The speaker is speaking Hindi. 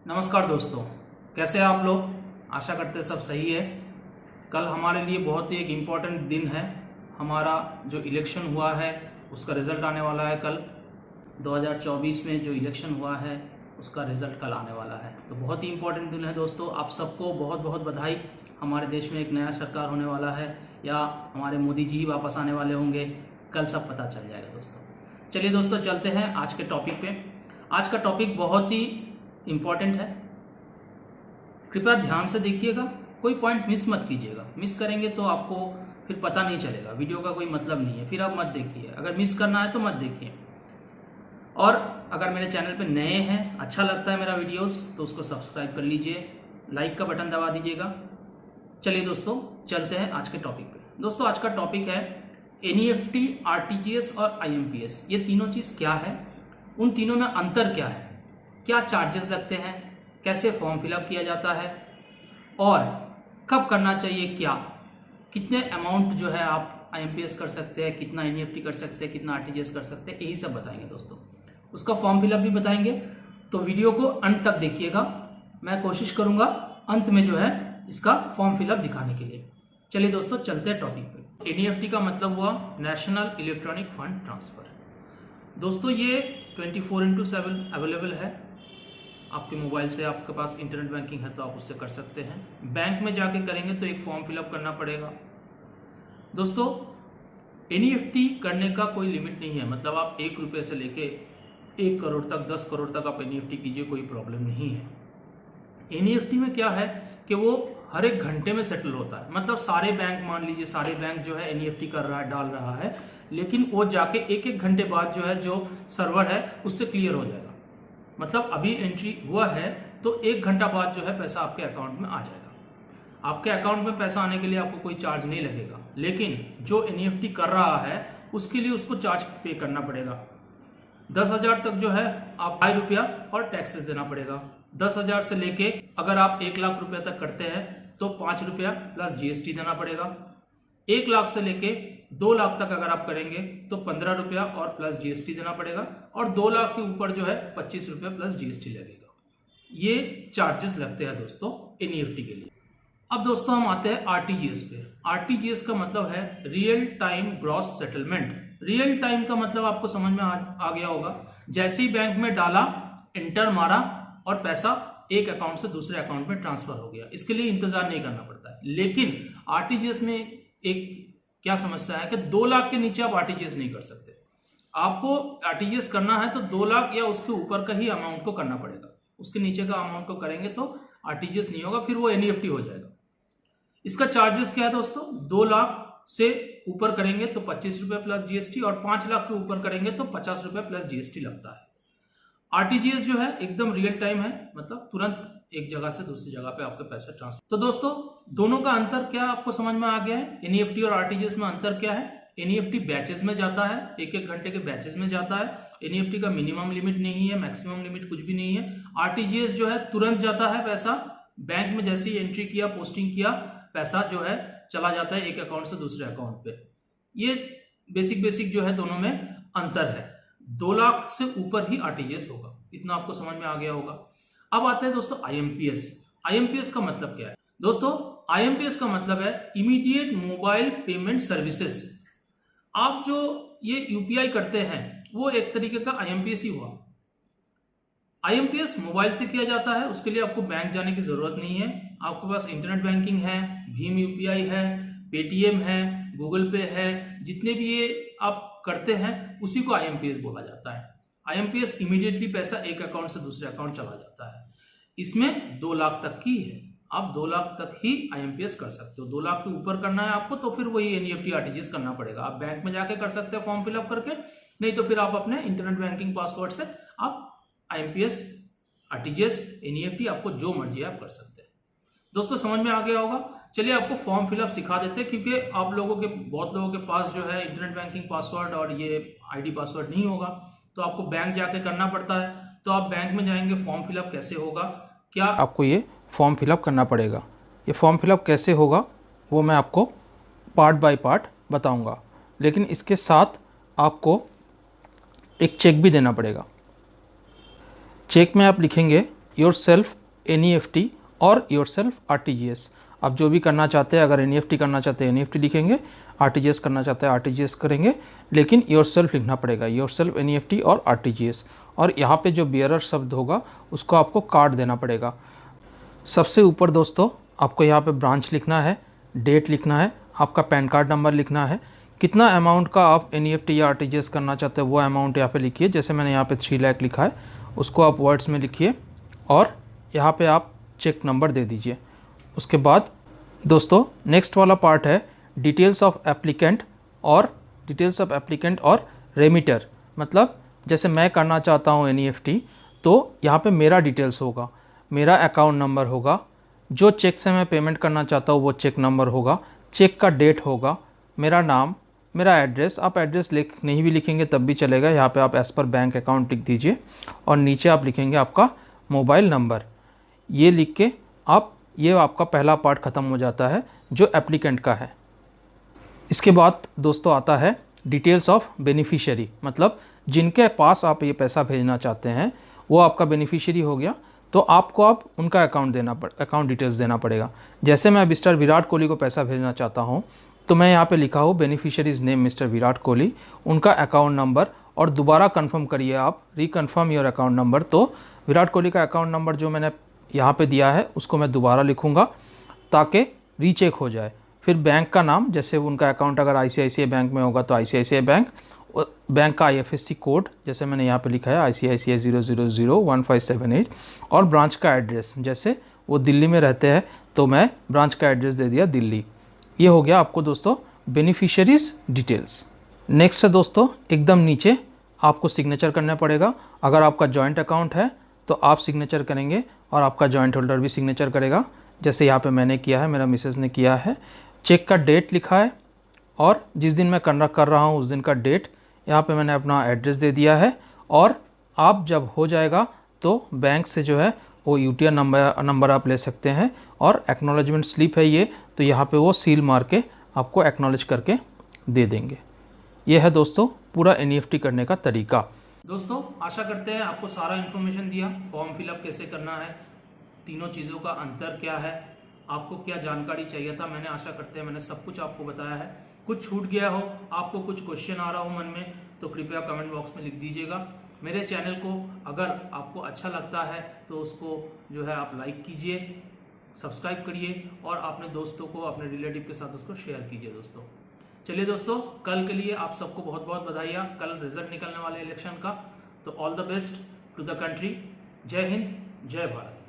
नमस्कार दोस्तों, कैसे हैं आप लोग। आशा करते हैं सब सही है। कल हमारे लिए बहुत ही एक इम्पॉर्टेंट दिन है। हमारा जो इलेक्शन हुआ है उसका रिजल्ट आने वाला है कल। 2024 में जो इलेक्शन हुआ है उसका रिजल्ट कल आने वाला है, तो बहुत ही इम्पोर्टेंट दिन है दोस्तों। आप सबको बहुत बहुत बधाई। हमारे देश में एक नया सरकार होने वाला है या हमारे मोदी जी वापस आने वाले होंगे, कल सब पता चल जाएगा दोस्तों। चलिए दोस्तों, चलते हैं आज के टॉपिक पे। आज का टॉपिक बहुत ही इम्पॉर्टेंट है, कृपया ध्यान से देखिएगा, कोई पॉइंट मिस मत कीजिएगा। मिस करेंगे तो आपको फिर पता नहीं चलेगा, वीडियो का कोई मतलब नहीं है, फिर आप मत देखिए। अगर मिस करना है तो मत देखिए। और अगर मेरे चैनल पे नए हैं, अच्छा लगता है मेरा वीडियोस, तो उसको सब्सक्राइब कर लीजिए, लाइक का बटन दबा दीजिएगा। चलिए दोस्तों, चलते हैं आज के टॉपिक पे। दोस्तों, आज का टॉपिक है NEFT, RTGS और IMPS। ये तीनों चीज क्या है, उन तीनों में अंतर क्या है, क्या चार्जेस लगते हैं, कैसे फॉर्म फिलअप किया जाता है और कब करना चाहिए, क्या कितने अमाउंट जो है आप IMPS कर सकते हैं, कितना NEFT कर सकते हैं, कितना RTGS कर सकते हैं, यही सब बताएंगे दोस्तों। उसका फॉर्म फिलअप भी बताएंगे, तो वीडियो को अंत तक देखिएगा। मैं कोशिश करूंगा अंत में जो है इसका फॉर्म फिलअप दिखाने के लिए। चलिए दोस्तों, चलते हैं टॉपिक पे। NEFT का मतलब हुआ नेशनल इलेक्ट्रॉनिक फंड ट्रांसफर। दोस्तों, ये 24/7 अवेलेबल है। आपके मोबाइल से, आपके पास इंटरनेट बैंकिंग है तो आप उससे कर सकते हैं। बैंक में जाके करेंगे तो एक फॉर्म फिलअप करना पड़ेगा। दोस्तों, NEFT करने का कोई लिमिट नहीं है, मतलब आप 1 रुपये से लेके 1 करोड़ तक, 10 करोड़ तक आप NEFT कीजिए, कोई प्रॉब्लम नहीं है। NEFT में क्या है कि वो हर एक घंटे में सेटल होता है। मतलब सारे बैंक, मान लीजिए सारे बैंक जो है NEFT कर रहा है, डाल रहा है, लेकिन वो जाके 1-1 घंटे बाद जो है, जो सर्वर है उससे क्लियर हो जाएगा। मतलब अभी एंट्री हुआ है तो 1 घंटा बाद जो है पैसा आपके अकाउंट में आ जाएगा। आपके अकाउंट में पैसा आने के लिए आपको कोई चार्ज नहीं लगेगा, लेकिन जो NEFT कर रहा है उसके लिए उसको चार्ज पे करना पड़ेगा। 10,000 तक जो है आप 2 रुपया और टैक्सेस देना पड़ेगा। 10,000 से लेके अगर आप 1 लाख रुपया तक करते हैं तो 5 रुपया प्लस GST देना पड़ेगा। 1 लाख से लेके 2 लाख तक अगर आप करेंगे तो 15 रुपया और प्लस GST देना पड़ेगा, और 2 लाख के ऊपर जो है 25 रुपया प्लस GST लगेगा। ये चार्जेस लगते हैं दोस्तों NEFT के लिए। अब दोस्तों हम आते हैं RTGS पे। RTGS का मतलब है real time gross settlement. Real time का मतलब आपको समझ में आ गया होगा। जैसे ही बैंक में डाला, एंटर मारा और पैसा एक अकाउंट से दूसरे अकाउंट में ट्रांसफर हो गया। इसके लिए इंतजार नहीं करना पड़ता है। लेकिन RTGS में एक क्या समस्या है कि 2 लाख के नीचे आप RTGS नहीं कर सकते। आपको RTGS करना है तो 2 लाख या उसके ऊपर का ही अमाउंट को करना पड़ेगा। उसके नीचे का अमाउंट को करेंगे तो RTGS नहीं होगा, फिर वो NEFT हो जाएगा। इसका चार्जेस क्या है दोस्तों, 2 लाख से ऊपर करेंगे तो 25 रुपये प्लस GST, और 5 लाख के ऊपर करेंगे तो 50 रुपये प्लस GST लगता है। RTGS जो है एकदम रियल टाइम है, मतलब तुरंत एक जगह से दूसरी जगह पे आपके पैसे ट्रांसफर। तो दोस्तों, दोनों का अंतर क्या आपको समझ में आ गया है। NEFT और RTGS में अंतर क्या है। NEFT बैचेस में जाता है, 1-1 घंटे के बैचेस में जाता है। NEFT का मिनिमम लिमिट नहीं है, मैक्सिमम लिमिट कुछ भी नहीं है। RTGS जो है तुरंत जाता है पैसा, बैंक में जैसे ही एंट्री किया, पोस्टिंग किया, पैसा जो है चला जाता है एक अकाउंट से दूसरे अकाउंट पे। ये बेसिक जो है दोनों में अंतर है। 2 लाख से ऊपर ही RTGS होगा, इतना आपको समझ में आ गया होगा। अब आते हैं दोस्तों IMPS। IMPS का मतलब क्या है दोस्तों। IMPS का मतलब है इमीडिएट मोबाइल पेमेंट सर्विसेज। आप जो ये UPI करते हैं वो एक तरीके का IMPS ही हुआ। IMPS मोबाइल से किया जाता है, उसके लिए आपको बैंक जाने की जरूरत नहीं है। आपके पास इंटरनेट बैंकिंग है, भीम UPI है, पेटीएम है, गूगल पे है, जितने भी ये आप करते हैं उसी को IMPS बोला जाता है। IMPS इमीडिएटली पैसा एक अकाउंट से दूसरे अकाउंट चला जाता है। इसमें 2 लाख तक की है, आप 2 लाख तक ही IMPS कर सकते हो। 2 लाख के ऊपर करना है आपको तो फिर वही NEFT RTGS करना पड़ेगा। आप बैंक में जाके कर सकते हैं फॉर्म फिलअप करके, नहीं तो फिर आप अपने इंटरनेट बैंकिंग पासवर्ड से आप IMPS RTGS NEFT आपको जो मर्जी आप कर सकते हैं। दोस्तों समझ में आ गया होगा। चलिए आपको फॉर्म फिलअप सिखा देते हैं, क्योंकि आप बहुत लोगों के पास जो है इंटरनेट बैंकिंग पासवर्ड और ये ID पासवर्ड नहीं होगा, तो आपको बैंक जाके करना पड़ता है। तो आप बैंक में जाएंगे, फॉर्म फिलअप कैसे होगा, क्या आपको ये फॉर्म फिलअप करना पड़ेगा। ये फॉर्म फिलअप कैसे होगा वो मैं आपको पार्ट बाय पार्ट बताऊंगा, लेकिन इसके साथ आपको एक चेक भी देना पड़ेगा। चेक में आप लिखेंगे योर सेल्फ NEFT और योर सेल्फ RTGS। आप जो भी करना चाहते हैं, अगर NEFT करना चाहते हैं NEFT लिखेंगे, RTGS करना चाहते हैं RTGS करेंगे, लेकिन योर सेल्फ लिखना पड़ेगा, योर सेल्फ NEFT और RTGS। और यहाँ पे जो बियरर शब्द होगा उसको आपको कार्ड देना पड़ेगा। सबसे ऊपर दोस्तों आपको यहाँ पे ब्रांच लिखना है, डेट लिखना है, आपका पैन कार्ड नंबर लिखना है, कितना अमाउंट का आप NEFT या RTGS करना चाहते हैं वो अमाउंट यहाँ पे लिखिए। जैसे मैंने यहाँ पे 3 लाख लिखा है, उसको आप वर्ड्स में लिखिए और यहाँ पे आप चेक नंबर दे दीजिए। उसके बाद दोस्तों नेक्स्ट वाला पार्ट है डिटेल्स ऑफ एप्लीकेंट और रेमिटर। मतलब जैसे मैं करना चाहता हूँ NEFT, तो यहाँ पे मेरा डिटेल्स होगा, मेरा अकाउंट नंबर होगा, जो चेक से मैं पेमेंट करना चाहता हूँ वो चेक नंबर होगा, चेक का डेट होगा, मेरा नाम, मेरा एड्रेस। आप एड्रेस नहीं भी लिखेंगे तब भी चलेगा, यहाँ पे आप एज़ पर बैंक अकाउंट लिख दीजिए और नीचे आप लिखेंगे आपका मोबाइल नंबर। ये लिख के ये आपका पहला पार्ट ख़त्म हो जाता है जो एप्लीकेंट का है। इसके बाद दोस्तों आता है डिटेल्स ऑफ बेनिफिशियरी, मतलब जिनके पास आप ये पैसा भेजना चाहते हैं वो आपका बेनिफिशियरी हो गया, तो आपको उनका अकाउंट डिटेल्स देना पड़ेगा। जैसे मैं मिस्टर विराट कोहली को पैसा भेजना चाहता हूँ, तो मैं यहाँ पे लिखा हूँ beneficiaries name mister Virat Kohli, उनका अकाउंट नंबर, और दोबारा कंफर्म करिए आप, रिकन्फर्म योर अकाउंट नंबर। तो विराट कोहली का अकाउंट नंबर जो मैंने यहाँ पे दिया है उसको मैं दोबारा लिखूँगा ताकि रीचेक हो जाए। फिर बैंक का नाम, जैसे उनका अकाउंट अगर ICICI बैंक में होगा तो ICICI बैंक, बैंक का IFSC कोड जैसे मैंने यहाँ पे लिखा है ICICI 0001578, और ब्रांच का एड्रेस, जैसे वो दिल्ली में रहते हैं तो मैं ब्रांच का एड्रेस दे दिया दिल्ली। ये हो गया आपको दोस्तों बेनिफिशियरीज डिटेल्स। नेक्स्ट है दोस्तों एकदम नीचे आपको सिग्नेचर करना पड़ेगा। अगर आपका जॉइंट अकाउंट है तो आप सिग्नेचर करेंगे और आपका जॉइंट होल्डर भी सिग्नेचर करेगा, जैसे यहाँ पे मैंने किया है, मेरा मिसेस ने किया है। चेक का डेट लिखा है और जिस दिन मैं कर रहा हूँ उस दिन का डेट, यहाँ पे मैंने अपना एड्रेस दे दिया है। और आप जब हो जाएगा तो बैंक से जो है वो UTR नंबर आप ले सकते हैं, और एक्नॉलेजमेंट स्लिप है ये, तो यहाँ पे वो सील मार के आपको एक्नॉलेज करके दे देंगे। ये है दोस्तों पूरा NEFT करने का तरीका। दोस्तों आशा करते हैं आपको सारा इन्फॉर्मेशन दिया, फॉर्म फिलअप कैसे करना है, तीनों चीज़ों का अंतर क्या है, आपको क्या जानकारी चाहिए था, मैंने आशा करते हैं मैंने सब कुछ आपको बताया है। कुछ छूट गया हो, आपको कुछ क्वेश्चन आ रहा हो मन में, तो कृपया कमेंट बॉक्स में लिख दीजिएगा। मेरे चैनल को अगर आपको अच्छा लगता है तो उसको जो है आप लाइक कीजिए, सब्सक्राइब करिए और अपने दोस्तों को, अपने रिलेटिव के साथ उसको शेयर कीजिए दोस्तों। चलिए दोस्तों, कल के लिए आप सबको बहुत बहुत बधाइयाँ, कल रिजल्ट निकलने वाले इलेक्शन का, तो all the best to the country. जय हिंद, जय भारत।